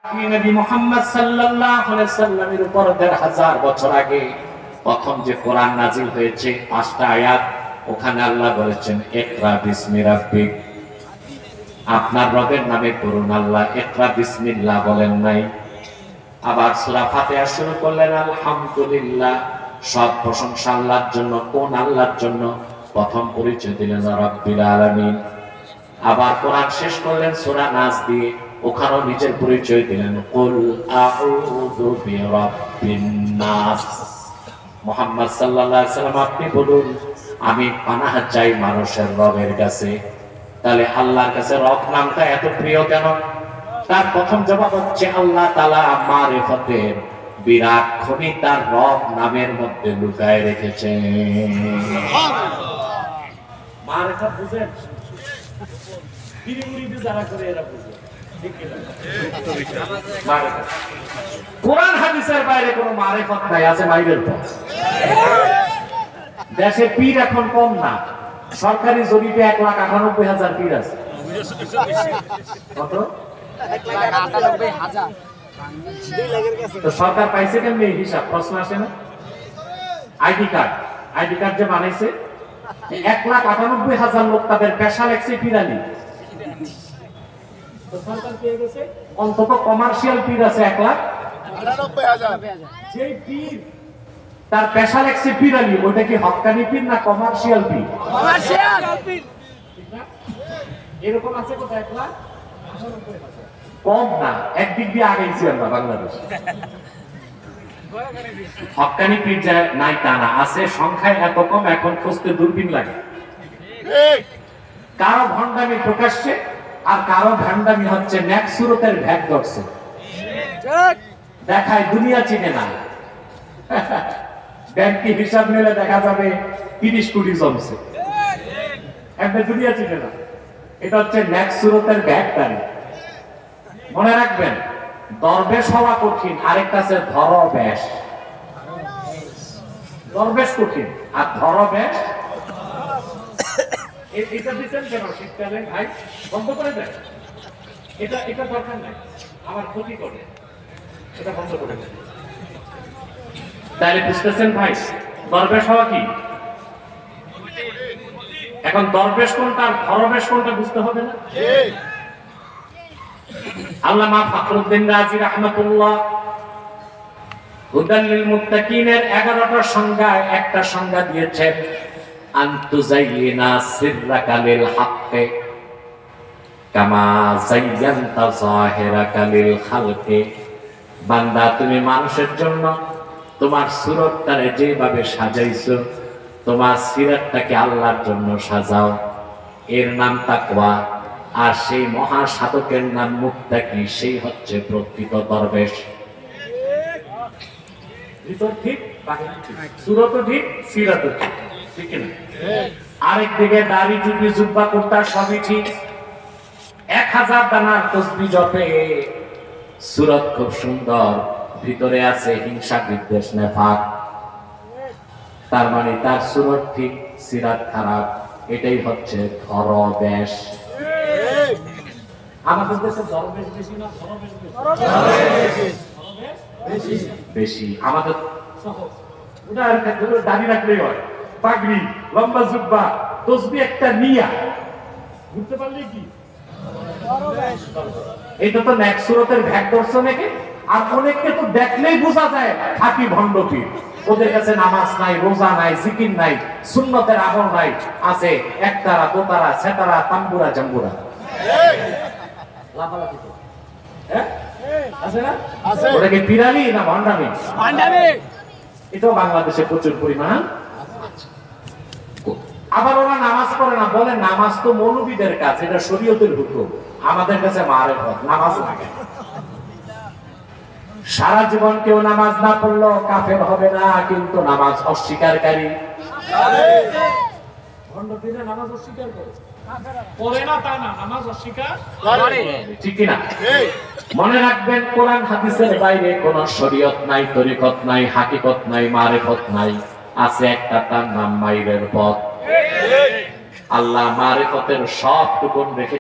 নবী মুহাম্মদ সাল্লাল্লাহু আলাইহি সাল্লামের উপর ১৫০০ বছর আগে প্রথম যে কোরআন নাজিল হয়েছে ৫টা আয়াত, ওখানে আল্লাহ বলেছেন ইকরা বিসমি রাব্বিক, আপনার রবের নামে পড়ুন। আল্লাহ ইকরা বিসমিল্লাহ বলেন নাই। আবার সূরা ফাতিহা শুরু করলেন আলহামদুলিল্লাহ, সব প্রশংসা আল্লাহর জন্য। কোন আল্লাহর জন্য? প্রথম পরিচয় দিলেন রাব্বিল আলামিন। আবার কোরআন শেষ করলেন সূরা নাস দিয়ে, ওখানেও নিজের পরিচয় দিলেন কুল আউযু বিরাব্বিন নাস। মুহাম্মদ সাল্লাল্লাহু আলাইহি সাল্লাম আপনি বলুন আমি পানাহ চাই মানুষের রবের কাছে। তাহলে আল্লাহর কাছে রব নামটা এত প্রিয় কেন? তার প্রথম জবাব হচ্ছে আল্লাহ তাআলা মারিফতের বিরাট খনি তার রব নামের মধ্যে লুকায় রেখেছেন। মারিফত বুঝেন? বিড়ি যারা করে এরা বুঝে। কোরআন হাদিসের বাইরে কোনো মারিফত নাই, আছে মাইরের পর। দেশে পীর এখন কম না, সরকারি জরিপে ১,৯৮,০০০ পীর আছে। কত? ১,৯৮,০০০। সরকার পাইছে কেমনি হিসাব? প্রশ্ন আসে না? আইডি কার্ড যে বানাইছে ১,৯৮,০০০ লোক তাদের পেশা লেখছে পীরানি। অন্তত কমার্শিয়াল পীর আছে ১,৯৮,০০০। যে পীর তার পেশা লেখছে পীরানি, ওটা কি হক্কানি পীর না কমার্শিয়াল পীর? এরকম আছে কত? ১,৯৮,০০০। কম না, একদিক দিয়ে আগেইছি আমরা বাংলাদেশ। হক্কানি পীর যা নাই তা না, আছে, সংখ্যায় এত কম এখন খুঁজতে দূরবীন লাগে। কারো ভণ্ডামি প্রকাশ্যে আর কারো ভণ্ডামি হচ্ছে নেক সুরতের ভ্যাট ধরছে, দেখায় দুনিয়া চিনে না। ব্যাংকে হিসাব নিলে দেখা যাবে ৩০ কোটি জমছে, একদম দুনিয়া চিনে না। এটা হচ্ছে নেক সুরতের ভ্যাট। মনে রাখবেন, দরবেশ হওয়া কঠিন, আরেকটা আছে ধরবেশ। দরবেশ কঠিন আর ধরবেশ। এটা দিচ্ছেন কেন শীতকালে? ভাই বন্ধ করে দেন, এটা দরকার নাই, আমার ক্ষতি করে, এটা বন্ধ করে দেন। তাহলে বুঝতেছেন ভাই দরবেশ হওয়া কি? এখন দরবেশ কোনটা আর ধরবেশ কোনটা বুঝতে হবে না? আল্লামা ফখরুদ্দিন রাজি রাহমাতুল্লাহ হুদাল লিল মুত্তাকিনের ১১টা সংজ্ঞায় একটা সংজ্ঞা দিয়েছেন, আনতুযায়্যিনা সিররাকা লিল হাক্কি কামা যায়্যানতা যাহিরাকা লিল খালকি। বান্দা তুমি মানুষের জন্য তোমার সুরতটারে যেভাবে সাজাইছো, তোমার সিরাতটাকে আল্লাহর জন্য সাজাও। এর নাম তাকওয়া। আর সেই মহা সাধকের নাম মুত্তাকি, সেই হচ্ছে প্রকৃত দরবেশ। ভিতর ঠিক, বাহির ঠিক, সুরত ঠিক, সিরাত ঠিক, ঠিক না? আরেক দিকে দাড়ি টুপি জুব্বা কুর্তা সবই ঠিক, ১০০০ দানার তসবিহ জপে, সুরত খুব সুন্দর, ভিতরে আছে হিংসা বিদ্বেষ নেফাক। তার মানে তার সুরত ঠিক, সিরাত খারাপ। এটাই হচ্ছে ধরবেশ। আমাদের দেশে দরবেশ বেশি না ধরবেশ বেশি? আমাদের দাড়ি রাখলেই হয়, পাগড়ি, লম্বা জুব্বা, তসবিহ একটা নিয়া ঘুরতে পারলে কি এটা তো নেক সুরতের ভ্যাট ধরছে নাকি? আর অনেককে তো দেখলেই বোঝা যায় খাঁটি ভণ্ড পীর। ওদের কাছে নামাজ নাই, রোজা নাই, জিকির নাই, সুন্নতের আমল নাই, আছে একতারা, দোতারা, সেতারা, তাম্বুরা, জাম্বুরা। ওটা কি পিরানি না ভণ্ডামি? এটাও বাংলাদেশে প্রচুর পরিমাণ। আবার ওরা নামাজ পড়ে না, বলে নামাজ তো মৌলবীদের কাজ, এটা শরীয়তের হুকুম, আমাদের কাছে মারেফত, নামাজ লাগে। সারা জীবন কেউ নামাজ না পড়লো কাফের হবে না, কিন্তু নামাজ অস্বীকারী। নামাজ অস্বীকার করে না তা না, নামাজ অস্বীকার করে, ঠিক না? মনে রাখবেন, কোরআন হাদিসের বাইরে কোন শরীয়ত নাই, তরিকত নাই, হাকিকত নাই, মারিফত নাই। আছে একটা, তার নাম মাইরের পথ। আল্লাহ মারিফতের সব টুকুন রেখে